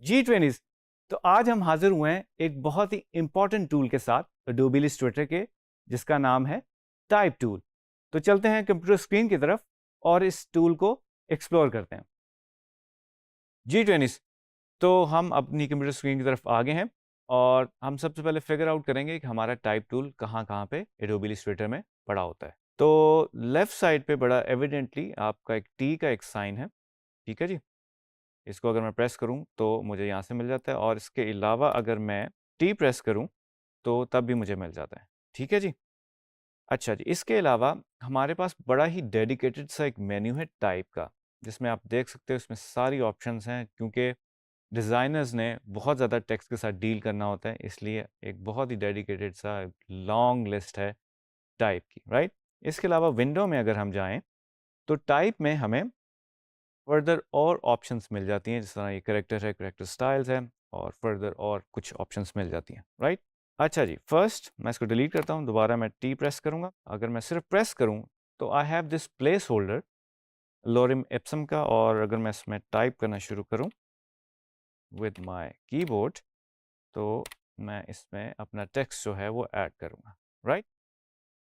G20s। तो आज हम हाजिर हुए हैं एक बहुत ही इंपॉर्टेंट टूल के साथ Adobe Illustrator के, जिसका नाम है टाइप टूल। तो चलते हैं कंप्यूटर स्क्रीन की तरफ और इस टूल को एक्सप्लोर करते हैं। G20s। तो हम अपनी कंप्यूटर स्क्रीन की तरफ आ गए हैं और हम सबसे पहले फिगर आउट करेंगे कि हमारा टाइप टूल कहाँ कहाँ पे Adobe Illustrator में पड़ा होता है। तो लेफ्ट साइड पे बड़ा एविडेंटली आपका एक टी का एक साइन है, ठीक है जी। इसको अगर मैं प्रेस करूं तो मुझे यहाँ से मिल जाता है, और इसके अलावा अगर मैं टी प्रेस करूं तो तब भी मुझे मिल जाता है, ठीक है जी। अच्छा जी, इसके अलावा हमारे पास बड़ा ही डेडिकेटेड सा एक मेन्यू है टाइप का, जिसमें आप देख सकते हो इसमें सारी ऑप्शंस हैं, क्योंकि डिज़ाइनर्स ने बहुत ज़्यादा टेक्स्ट के साथ डील करना होता है, इसलिए एक बहुत ही डेडिकेटेड सा लॉन्ग लिस्ट है टाइप की, राइट। इसके अलावा विंडो में अगर हम जाएं तो टाइप में हमें फर्दर और ऑप्शंस मिल जाती हैं, जिस तरह ये करेक्टर है, करेक्टर स्टाइल्स है, और फर्दर और कुछ ऑप्शंस मिल जाती हैं, राइट। अच्छा जी, फर्स्ट मैं इसको डिलीट करता हूँ, दोबारा मैं टी प्रेस करूँगा। अगर मैं सिर्फ प्रेस करूँ तो I have this placeholder lorem ipsum का, और अगर मैं इसमें टाइप करना शुरू करूँ विद माई कीबोर्ड तो मैं इसमें अपना टेक्स्ट जो है वो ऐड करूँगा, राइट।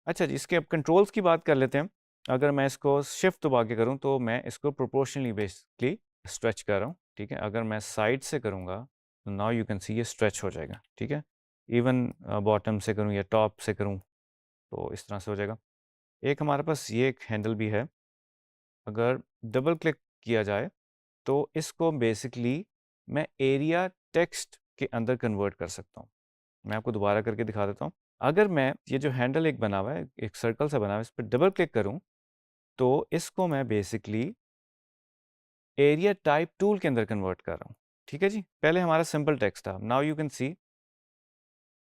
अच्छा जी, इसके अब कंट्रोल्स की बात कर लेते हैं। अगर मैं इसको शिफ्ट दबा के करूँ तो मैं इसको प्रोपोर्शनली बेसिकली स्ट्रेच कर रहा हूँ, ठीक है। अगर मैं साइड से करूँगा तो नाउ यू कैन सी ये स्ट्रेच हो जाएगा, ठीक है। इवन बॉटम से करूँ या टॉप से करूँ तो इस तरह से हो जाएगा। एक हमारे पास ये एक हैंडल भी है, अगर डबल क्लिक किया जाए तो इसको बेसिकली मैं एरिया टेक्स्ट के अंदर कन्वर्ट कर सकता हूँ। मैं आपको दोबारा करके दिखा देता हूँ। अगर मैं ये जो हैंडल एक बना हुआ है, एक सर्कल सा बना हुआ है, इस पर डबल क्लिक करूँ तो इसको मैं बेसिकली एरिया टाइप टूल के अंदर कन्वर्ट कर रहा हूँ, ठीक है जी। पहले हमारा सिंपल टेक्स्ट था, नाउ यू कैन सी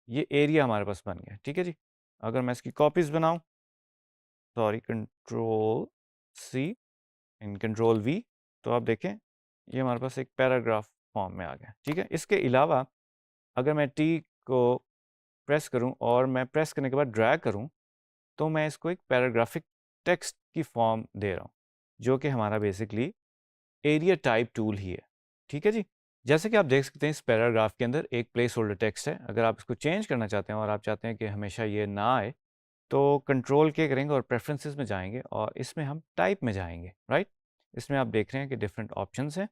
ये एरिया हमारे पास बन गया, ठीक है जी। अगर मैं इसकी कॉपीज बनाऊं, sorry, control C and control V, तो आप देखें ये हमारे पास एक पैराग्राफ फॉर्म में आ गया, ठीक है। इसके अलावा अगर मैं टी को प्रेस करूं और मैं प्रेस करने के बाद ड्रैग करूं तो मैं इसको एक पैराग्राफिक टेक्स्ट की फॉर्म दे रहा हूं, जो कि हमारा बेसिकली एरिया टाइप टूल ही है, ठीक है जी। जैसे कि आप देख सकते हैं इस पैराग्राफ के अंदर एक प्लेस होल्डर टेक्स्ट है। अगर आप इसको चेंज करना चाहते हैं और आप चाहते हैं कि हमेशा ये ना आए तो कंट्रोल के करेंगे और प्रेफरेंसेस में जाएंगे और इसमें हम टाइप में जाएंगे, राइट। इसमें आप देख रहे हैं कि डिफरेंट ऑप्शंस हैं,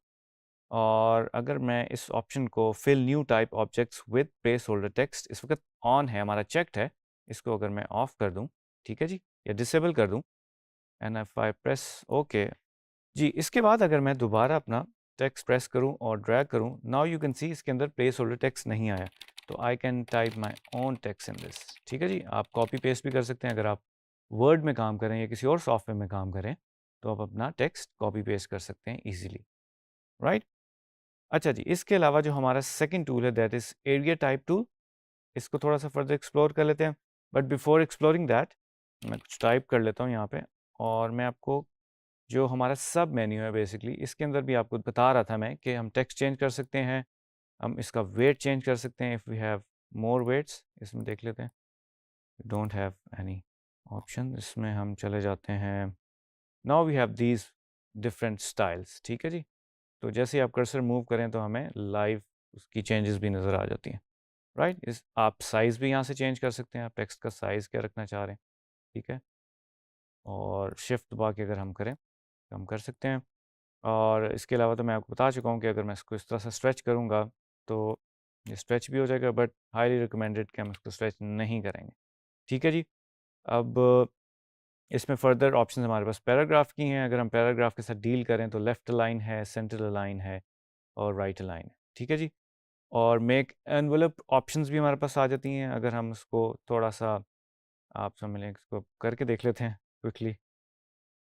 और अगर मैं इस ऑप्शन को fill new type objects with place holder text इस वक्त ऑन है, हमारा चेक्ड है, इसको अगर मैं ऑफ कर दूं, ठीक है जी, या डिसेबल कर दूं, and if I press okay जी, इसके बाद अगर मैं दोबारा अपना टेक्स्ट प्रेस करूं और ड्रैग करूं, नाउ यू कैन सी इसके अंदर प्लेस होल्डर टेक्स्ट नहीं आया, तो I can type my own text in this, ठीक है जी। आप कॉपी पेस्ट भी कर सकते हैं, अगर आप वर्ड में काम करें या किसी और सॉफ्टवेयर में काम करें तो आप अपना टेक्स्ट कॉपी पेस्ट कर सकते हैं ईजिली, राइट। अच्छा जी, इसके अलावा जो हमारा सेकंड टूल है that is area type tool, इसको थोड़ा सा फर्दर एक्सप्लोर कर लेते हैं। बट बिफोर एक्सप्लोरिंग दैट मैं कुछ टाइप कर लेता हूँ यहाँ पे, और मैं आपको जो हमारा सब मेन्यू है बेसिकली इसके अंदर भी आपको बता रहा था मैं कि हम टेक्स्ट चेंज कर सकते हैं, हम इसका वेट चेंज कर सकते हैं if we have more weights. इसमें देख लेते हैं, डोंट हैव एनी ऑप्शन, इसमें हम चले जाते हैं, now we have these different styles, ठीक है जी। तो जैसे ही आप कर्सर मूव करें तो हमें लाइव उसकी चेंजेस भी नज़र आ जाती हैं, राइट। इस आप साइज़ भी यहाँ से चेंज कर सकते हैं, आप टेक्स्ट का साइज़ क्या रखना चाह रहे हैं, ठीक है। और शिफ्ट दबा के अगर हम करें तो हम कर सकते हैं। और इसके अलावा तो मैं आपको बता चुका हूँ कि अगर मैं इसको इस तरह से स्ट्रेच करूँगा तो ये स्ट्रेच भी हो जाएगा, बट हाईली रिकमेंडेड कि हम इसको स्ट्रेच नहीं करेंगे, ठीक है जी। अब इसमें फर्दर ऑप्शन हमारे पास पैराग्राफ की हैं। अगर हम पैराग्राफ के साथ डील करें तो लेफ़्ट अलाइन है, सेंटर अलाइन है और राइट अलाइन है, ठीक है जी। और मेक एनवलप ऑप्शंस भी हमारे पास आ जाती हैं। अगर हम उसको थोड़ा सा आप समझ लें, इसको करके देख लेते हैं क्विकली,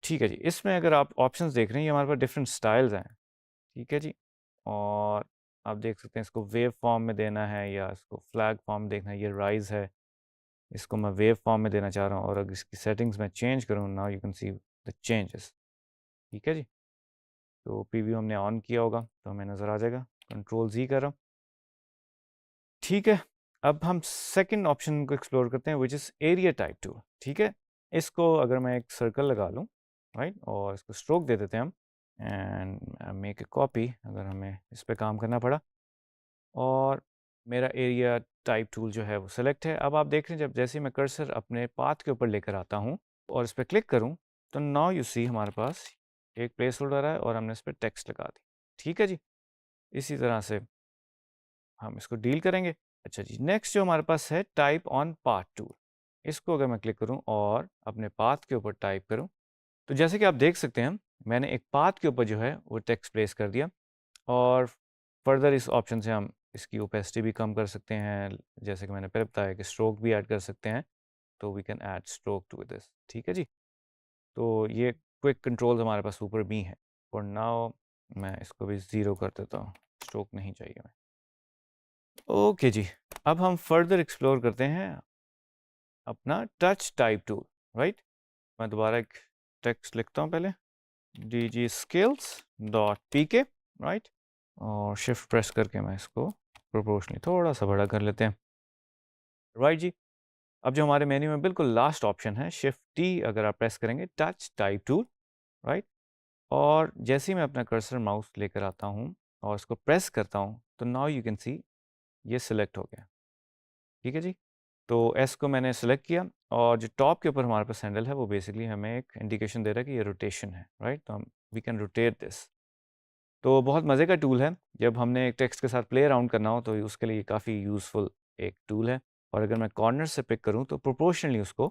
ठीक है जी। इसमें अगर आप ऑप्शंस देख रहे हैं, ये हमारे पास डिफरेंट स्टाइल्स हैं, ठीक है जी। और आप देख सकते हैं इसको वेव फॉर्म में देना है या इसको फ्लैग फॉर्म देखना है, ये राइज है, इसको मैं वेव फॉर्म में देना चाह रहा हूँ और अगर इसकी सेटिंग्स में चेंज करूँ, now you can see the changes. ठीक है जी, तो प्रीव्यू हमने ऑन किया होगा तो हमें नज़र आ जाएगा। कंट्रोल Z कर रहा हूँ। ठीक है, अब हम सेकंड ऑप्शन को एक्सप्लोर करते हैं, which is area type tool. ठीक है, इसको अगर मैं एक सर्कल लगा लूँ, राइट, और इसको स्ट्रोक दे देते हैं हम, एंड मेक ए कॉपी अगर हमें इस पर काम करना पड़ा, और मेरा एरिया टाइप टूल जो है वो सिलेक्ट है। अब आप देख रहे हैं जब जैसे मैं कर्सर अपने पाथ के ऊपर लेकर आता हूँ और इस पर क्लिक करूँ तो नाउ यू सी हमारे पास एक प्लेस होल्डर है और हमने इस पर टेक्स्ट लगा दी। ठीक है जी, इसी तरह से हम इसको डील करेंगे। अच्छा जी, नेक्स्ट जो हमारे पास है टाइप ऑन पाथ टूल, इसको अगर मैं क्लिक करूं और अपने पाथ के ऊपर टाइप करूं तो जैसे कि आप देख सकते हैं मैंने एक पाथ के ऊपर जो है वो टेक्स्ट प्लेस कर दिया, और फर्दर इस ऑप्शन से हम इसकी ओपेसिटी भी कम कर सकते हैं, जैसे कि मैंने पहले बताया कि स्ट्रोक भी ऐड कर सकते हैं, तो we can add stroke to this. ठीक है जी, तो ये क्विक कंट्रोल हमारे पास ऊपर भी हैं। फॉर नाउ मैं इसको भी 0 कर देता हूँ, स्ट्रोक नहीं चाहिए हमें। ओके जी, अब हम फर्दर एक्सप्लोर करते हैं अपना टच टाइप टूल, राइट। मैं दोबारा एक टेक्स्ट लिखता हूँ पहले, dgskills.pk, राइट, और शिफ्ट प्रेस करके मैं इसको प्रोपोर्शनली थोड़ा सा बड़ा कर लेते हैं, राइट जी। अब जो हमारे मेन्यू में बिल्कुल लास्ट ऑप्शन है शिफ्ट टी, अगर आप प्रेस करेंगे टच टाइप टूल, राइट, और जैसे ही मैं अपना कर्सर माउस लेकर आता हूँ और इसको प्रेस करता हूँ तो नाउ यू कैन सी ये सिलेक्ट हो गया। ठीक है जी, तो एस को मैंने सेलेक्ट किया और जो टॉप के ऊपर हमारे पास हैंडल है वो बेसिकली हमें एक इंडिकेशन दे रहा है कि ये रोटेशन है, राइट, तो हम वी कैन रोटेट दिस। तो बहुत मज़े का टूल है, जब हमने एक टेक्स्ट के साथ प्ले अराउंड करना हो तो उसके लिए काफ़ी यूज़फुल एक टूल है। और अगर मैं कॉर्नर से पिक करूँ तो प्रोपोर्शनली उसको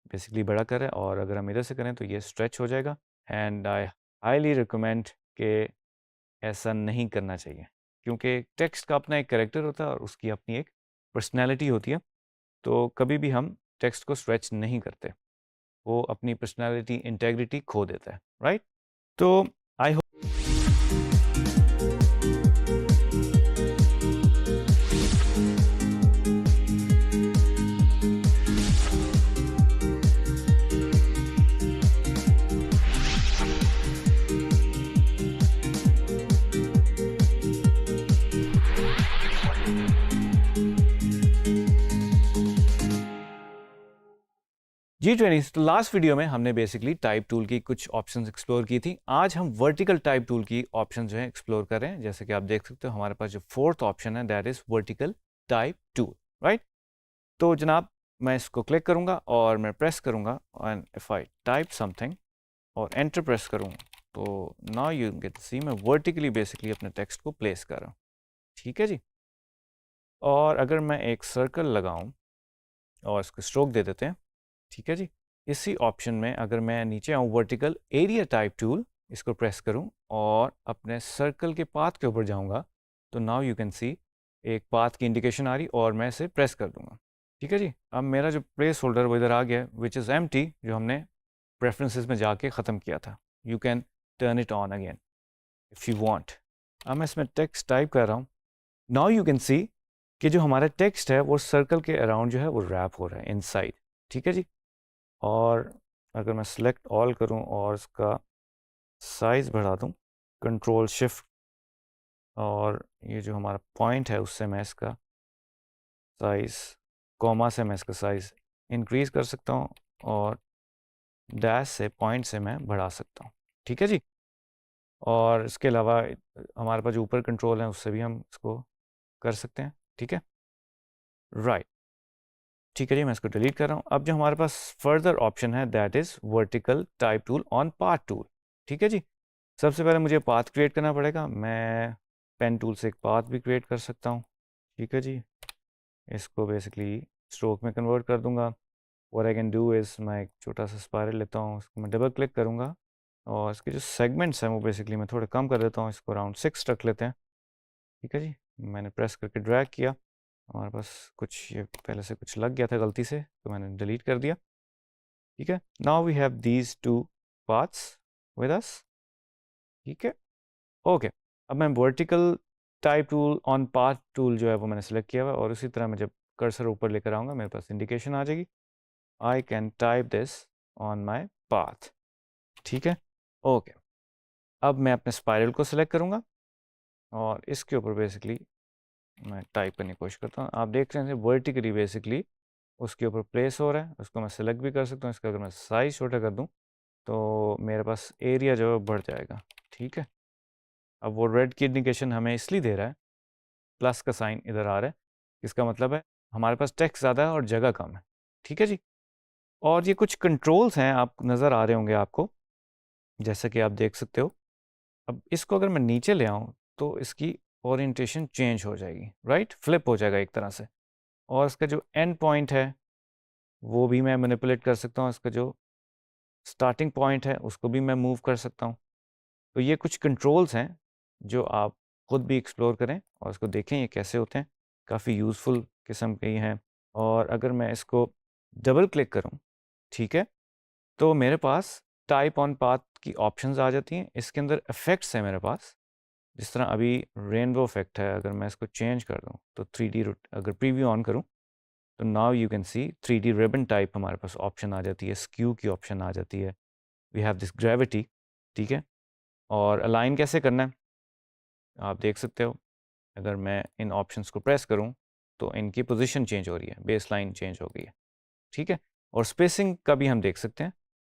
बेसिकली बड़ा करे, और अगर हम इधर से करें तो ये स्ट्रेच हो जाएगा। एंड आई हाईली रिकमेंड कि ऐसा नहीं करना चाहिए, क्योंकि टेक्स्ट का अपना एक कैरेक्टर होता है और उसकी अपनी एक पर्सनैलिटी होती है, तो कभी भी हम टेक्स्ट को स्ट्रेच नहीं करते, वो अपनी पर्सनैलिटी इंटेग्रिटी खो देता है, राइट। तो आई G20 तो लास्ट वीडियो में हमने बेसिकली टाइप टूल की कुछ ऑप्शंस एक्सप्लोर की थी। आज हम वर्टिकल टाइप टूल की ऑप्शन जो है एक्सप्लोर कर रहे हैं। जैसे कि आप देख सकते हो हमारे पास जो फोर्थ ऑप्शन है that is vertical type tool, right. तो जनाब मैं इसको क्लिक करूंगा और मैं प्रेस करूंगा and if I type something और एंटर प्रेस करूँ तो नाउ यू गेट सी मैं वर्टिकली बेसिकली अपने टेक्स्ट को प्लेस कर रहा हूँ। ठीक है जी, और अगर मैं एक सर्कल लगाऊं और इसको स्ट्रोक दे देते हैं, ठीक है जी, इसी ऑप्शन में अगर मैं नीचे आऊँ वर्टिकल एरिया टाइप टूल इसको प्रेस करूं और अपने सर्कल के पाथ के ऊपर जाऊंगा तो नाउ यू कैन सी एक पाथ की इंडिकेशन आ रही और मैं इसे प्रेस कर दूंगा। ठीक है जी, अब मेरा जो प्लेस होल्डर वो इधर आ गया विच इज़ एम्प्टी, जो हमने प्रेफरेंसेस में जाके ख़त्म किया था। You can turn it on again if you want. अब मैं इसमें टेक्स्ट टाइप कर रहा हूँ, नाउ यू कैन सी कि जो हमारा टेक्स्ट है वो सर्कल के अराउंड जो है वो रैप हो रहा है इनसाइड। ठीक है जी, और अगर मैं सेलेक्ट ऑल करूं और इसका साइज़ बढ़ा दूं कंट्रोल शिफ्ट, और ये जो हमारा पॉइंट है उससे मैं इसका साइज़, कॉमा से मैं इसका साइज़ इंक्रीज़ कर सकता हूं और डैश से पॉइंट से मैं बढ़ा सकता हूं। ठीक है जी, और इसके अलावा हमारे पास जो ऊपर कंट्रोल है उससे भी हम इसको कर सकते हैं। ठीक है, राइट। ठीक है जी, मैं इसको डिलीट कर रहा हूँ। अब जो हमारे पास फर्दर ऑप्शन है that is vertical type tool on path tool. ठीक है जी, सबसे पहले मुझे पाथ क्रिएट करना पड़ेगा। मैं पेन टूल से एक पाथ भी क्रिएट कर सकता हूँ। ठीक है जी, इसको बेसिकली स्ट्रोक में कन्वर्ट कर दूंगा। What I can do is मैं एक छोटा सा स्पायरल लेता हूँ, इसको मैं डबल क्लिक करूँगा और इसके जो सेगमेंट्स हैं वो बेसिकली मैं थोड़े कम कर देता हूँ, इसको अराउंड 6 रख लेते हैं। ठीक है जी, मैंने प्रेस करके ड्रैग किया, हमारे पास कुछ ये पहले से कुछ लग गया था गलती से तो मैंने डिलीट कर दिया। ठीक है, now we have these two paths with us. ठीक है, ओके। अब मैं vertical type tool on path tool जो है वो मैंने सेलेक्ट किया हुआ और उसी तरह मैं जब कर्सर ऊपर लेकर आऊँगा, मेरे पास इंडिकेशन आ जाएगी, I can type this on my path. ठीक है, ओके। अब मैं अपने स्पाइरल को सिलेक्ट करूँगा और इसके ऊपर बेसिकली मैं टाइप करने की कोशिश करता हूँ। आप देख रहे हैं वर्टिकली बेसिकली उसके ऊपर प्लेस हो रहा है, उसको मैं सिलेक्ट भी कर सकता हूँ। इसका अगर मैं साइज छोटा कर दूँ तो मेरे पास एरिया जो है बढ़ जाएगा। ठीक है, अब वो रेड की इंडिकेशन हमें इसलिए दे रहा है, प्लस का साइन इधर आ रहा है, इसका मतलब है हमारे पास टेक्स्ट ज़्यादा है और जगह कम है। ठीक है जी, और ये कुछ कंट्रोल्स हैं, आप नज़र आ रहे होंगे आपको, जैसा कि आप देख सकते हो। अब इसको अगर मैं नीचे ले आऊँ तो इसकी ओरिएंटेशन चेंज हो जाएगी, राइट, फ्लिप हो जाएगा एक तरह से। और इसका जो एंड पॉइंट है वो भी मैं मैनिपुलेट कर सकता हूँ, इसका जो स्टार्टिंग पॉइंट है उसको भी मैं मूव कर सकता हूँ। तो ये कुछ कंट्रोल्स हैं जो आप खुद भी एक्सप्लोर करें और इसको देखें ये कैसे होते हैं, काफ़ी यूज़फुल किस्म के हैं। और अगर मैं इसको डबल क्लिक करूँ, ठीक है, तो मेरे पास टाइप ऑन पाथ की ऑप्शंस आ जाती हैं। इसके अंदर इफ़ेक्ट्स हैं मेरे पास, जिस तरह अभी रेनबो इफेक्ट है, अगर मैं इसको चेंज कर दूँ तो 3D अगर प्रीव्यू ऑन करूँ तो now you can C 3D ribbon type हमारे पास ऑप्शन आ जाती है, स्क्यू की ऑप्शन आ जाती है, वी हैव दिस ग्रेविटी। ठीक है, और अलाइन कैसे करना है आप देख सकते हो। अगर मैं इन ऑप्शंस को प्रेस करूं तो इनकी पोजीशन चेंज हो रही है, बेस लाइन चेंज हो गई है। ठीक है, और स्पेसिंग का भी हम देख सकते हैं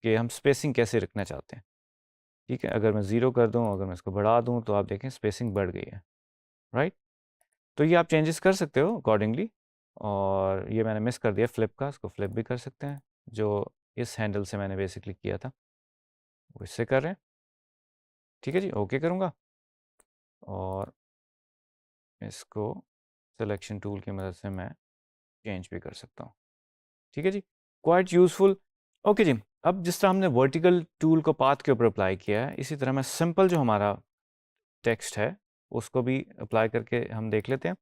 कि हम स्पेसिंग कैसे रखना चाहते हैं। ठीक है, अगर मैं ज़ीरो कर दूं, अगर मैं इसको बढ़ा दूं तो आप देखें स्पेसिंग बढ़ गई है, राइट। तो ये आप चेंजेस कर सकते हो अकॉर्डिंगली। और ये मैंने मिस कर दिया फ्लिप का, इसको फ्लिप भी कर सकते हैं, जो इस हैंडल से मैंने बेसिकली किया था वो इससे कर रहे हैं। ठीक है जी, ओके करूँगा और इसको सिलेक्शन टूल की मदद से मैं चेंज भी कर सकता हूँ। ठीक है जी, क्वाइट यूज़फुल। ओके जी, अब जिस तरह हमने वर्टिकल टूल को पाथ के ऊपर अप्लाई किया है, इसी तरह मैं सिंपल जो हमारा टेक्स्ट है उसको भी अप्लाई करके हम देख लेते हैं।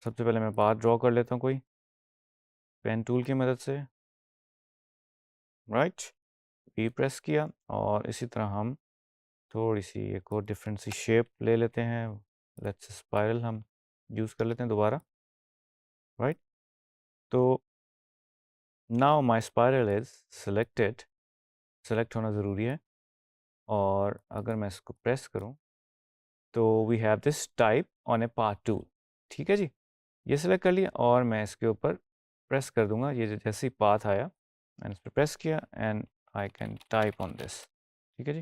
सबसे पहले मैं पाथ ड्रॉ कर लेता हूँ कोई पेन टूल की मदद से, राइट, पी प्रेस किया और इसी तरह हम थोड़ी सी एक और डिफरेंट सी शेप ले लेते हैं। लेट्स स्पाइरल हम यूज़ कर लेते हैं दोबारा, राइट। तो now my spiral is selected, select होना ज़रूरी है। और अगर मैं इसको प्रेस करूं तो we have this type on a path tool. ठीक है जी, ये सिलेक्ट कर लिया और मैं इसके ऊपर प्रेस कर दूंगा। ये जैसे ही पाथ आया मैंने इस पर प्रेस किया and I can type on this. ठीक है जी,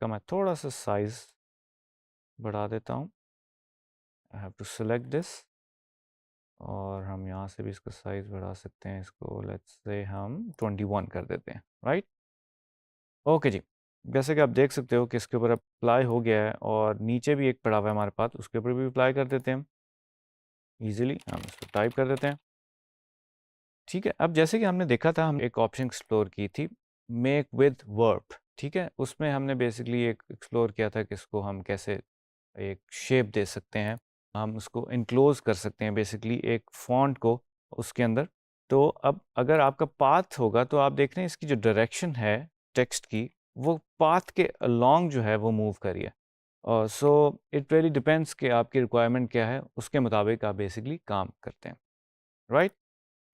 का मैं थोड़ा सा साइज बढ़ा देता हूँ। I have to select this और हम यहाँ से भी इसका साइज बढ़ा सकते हैं। इसको लेट्स से हम 21 कर देते हैं, राइट। ओके जी, जैसे कि आप देख सकते हो कि इसके ऊपर अप्लाई हो गया है और नीचे भी एक पड़ा हुआ है हमारे पास, उसके ऊपर भी अप्लाई कर देते हैं हम इजीली। हम इसको टाइप कर देते हैं। ठीक है, अब जैसे कि हमने देखा था, हम एक ऑप्शन एक्सप्लोर की थी, मेक विद वर्ब। ठीक है, उसमें हमने बेसिकली एक एक्सप्लोर किया था कि इसको हम कैसे एक शेप दे सकते हैं, हम उसको इनक्लोज कर सकते हैं बेसिकली एक फॉन्ट को उसके अंदर। तो अब अगर आपका पाथ होगा तो आप देख रहे हैं इसकी जो डायरेक्शन है टेक्स्ट की, वो पाथ के अलोंग जो है वो मूव करिए। और सो इट रियली डिपेंड्स कि आपकी रिक्वायरमेंट क्या है, उसके मुताबिक आप बेसिकली काम करते हैं, राइट।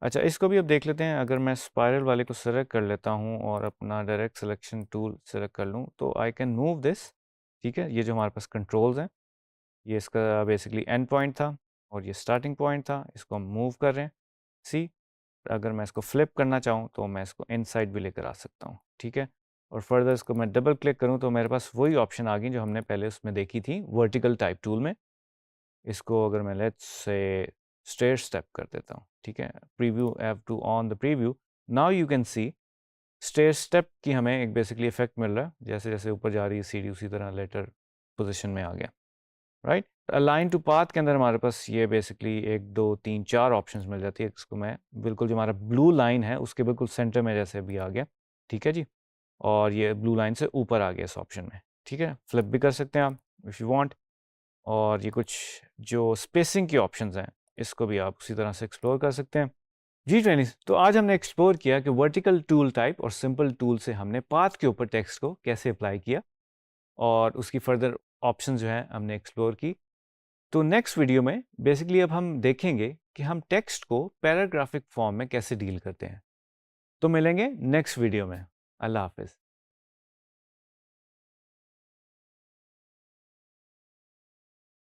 अच्छा, इसको भी अब देख लेते हैं। अगर मैं स्पाइरल वाले को सेलेक्ट कर लेता हूँ और अपना डायरेक्ट सिलेक्शन टूल सेलेक्ट कर लूँ तो आई कैन मूव दिस। ठीक है, ये जो हमारे पास कंट्रोल्स हैं, ये इसका बेसिकली एंड पॉइंट था और ये स्टार्टिंग पॉइंट था, इसको हम मूव कर रहे हैं। सी, अगर मैं इसको फ्लिप करना चाहूँ तो मैं इसको इनसाइड भी लेकर आ सकता हूँ। ठीक है, और फर्दर इसको मैं डबल क्लिक करूँ तो मेरे पास वही ऑप्शन आ गई जो हमने पहले उसमें देखी थी वर्टिकल टाइप टूल में। इसको अगर मैं लेट्स से स्टेयर स्टेप कर देता हूँ, ठीक है, preview have to on the preview, now you can see stair step की हमें एक बेसिकली इफेक्ट मिल रहा है। जैसे जैसे ऊपर जा रही है सीढ़ी उसी तरह लेटर पोजीशन में आ गया, राइट। अलाइन टू पाथ के अंदर हमारे पास ये बेसिकली 1 2 3 4 ऑप्शंस मिल जाती है। इसको मैं बिल्कुल जो हमारा ब्लू लाइन है उसके बिल्कुल सेंटर में जैसे भी आ गया, ठीक है जी, और ये ब्लू लाइन से ऊपर आ गया इस ऑप्शन में। ठीक है, फ्लिप भी कर सकते हैं आप इफ़ यू वांट। और ये कुछ जो स्पेसिंग की ऑप्शंस हैं इसको भी आप उसी तरह से एक्सप्लोर कर सकते हैं। जी ट्रेनिंग्स, तो आज हमने एक्सप्लोर किया कि वर्टिकल टूल टाइप और सिंपल टूल से हमने पाथ के ऊपर टेक्स्ट को कैसे अप्लाई किया और उसकी फर्दर ऑप्शन जो है हमने एक्सप्लोर की। तो नेक्स्ट वीडियो में बेसिकली अब हम देखेंगे कि हम टेक्स्ट को पैराग्राफिक फॉर्म में कैसे डील करते हैं। तो मिलेंगे नेक्स्ट वीडियो में। अल्लाह हाफिज़।